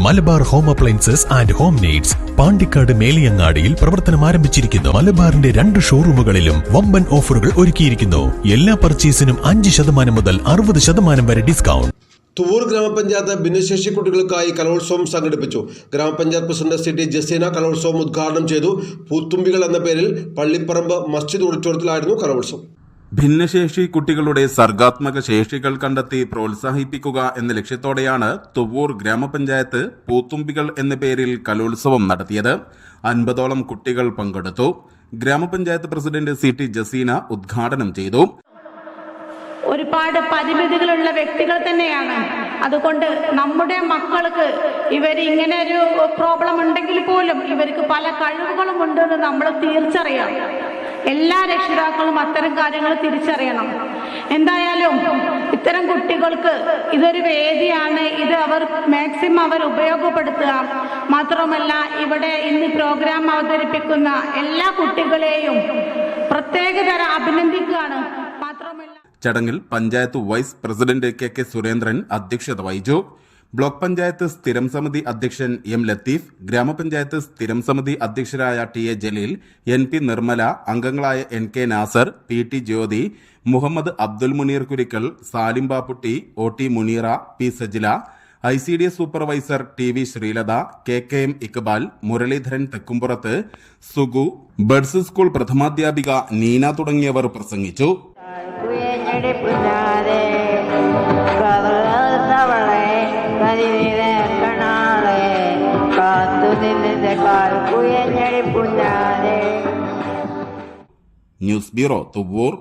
Malabar home appliances and home needs Pandikkad മേലിയങ്ങാടിയിൽ പ്രവർത്തനം ആരംഭിച്ചിരിക്കുന്നു. മലബാറിന്റെ 2 ഷോറൂമുകളിലും വമ്പൻ ഓഫറുകൾ ഒരുക്കിയിരിക്കുന്നു. എല്ലാ പർച്ചേസിനും 5% മുതൽ 60% വരെ ഡിസ്കൗണ്ട്. തുവൂർ ഗ്രാമപഞ്ചായത്ത് ഭിന്നശേഷി കുട്ടികൾക്കായി കലോത്സവം സംഘടിപ്പിച്ചു. ഗ്രാമപഞ്ചായത്ത് പ്രസിഡന്റ് സിറ്റി ജസീന കലോത്സവം ഉദ്ഘാടനം ചെയ്തു. പൂത്തുമ്പികൾ എന്ന പേരിൽ പള്ളിപ്പറമ്പ് മസ്ജിദ് ഓഡിറ്റോറിയത്തിലായിരുന്നു കലോത്സവം. ഭിന്നശേഷി കുട്ടികളുടെ സർഗാത്മക ശേഷികൾ കണ്ടെത്തി പ്രോത്സാഹിപ്പിക്കുക എന്ന ലക്ഷ്യത്തോടെയാണ് തുവൂർ ഗ്രാമപഞ്ചായത്ത് പൂത്തുമ്പികൾ എന്ന പേരിൽ കലോത്സവം നടത്തിയത്. 50ഓളം കുട്ടികൾ പങ്കെടുത്തു. ഗ്രാമപഞ്ചായത്ത് പ്രസിഡന്റ് സിറ്റി ജസീന ഉദ്ഘാടനം ചെയ്തു. ഒരുപാട് പരിമിതികളുള്ള വ്യക്തികൾ തന്നെയാണ്. അതുകൊണ്ട് നമ്മുടെ മക്കൾക്ക് ഇങ്ങനെ ഒരു പ്രോബ്ലം ഉണ്ടെങ്കിൽ പോലും ഇവർക്ക് പല കഴിവുകളും ഉണ്ടെന്ന് നമ്മൾ തിരിച്ചറിയണം. എല്ലാ രക്ഷിതാക്കളും അത്തരം കാര്യങ്ങൾ തിരിച്ചറിയണം. എന്തായാലും ഇത്തരം കുട്ടികൾക്ക് ഇതൊരു വേദിയാണ്. ഇത് മാക്സിമം അവർ ഉപയോഗപ്പെടുത്തുക. മാത്രമല്ല ഇവിടെ ഇന്ന് പ്രോഗ്രാം അവതരിപ്പിക്കുന്ന എല്ലാ കുട്ടികളെയും പ്രത്യേകതരം അഭിനന്ദിക്കുകയാണ്. മാത്രമല്ല ചടങ്ങിൽ panchayat vice president K Surendran അധ്യക്ഷത വഹിച്ചു. ബ്ലോക്ക് പഞ്ചായത്ത് സ്ഥിരം സമിതി അധ്യക്ഷൻ എം ലത്തീഫ്, ഗ്രാമപഞ്ചായത്ത് സ്ഥിരം സമിതി അധ്യക്ഷരായ T A Jaleel, NP Nirmala, അംഗങ്ങളായ NK Nasar, PT Jyothi, Muhammad Abdul Muneer Kurikkal, Salim Bapputty, OT Muneera, P Sajila, ICDS supervisor TV Sreelatha, KM Iqbal, Muralidharan Thekkumpurath, Sugu, buds school പ്രഥമാധ്യാപിക നീന തുടങ്ങിയവർ പ്രസംഗിച്ചു. News bureau Thuvur.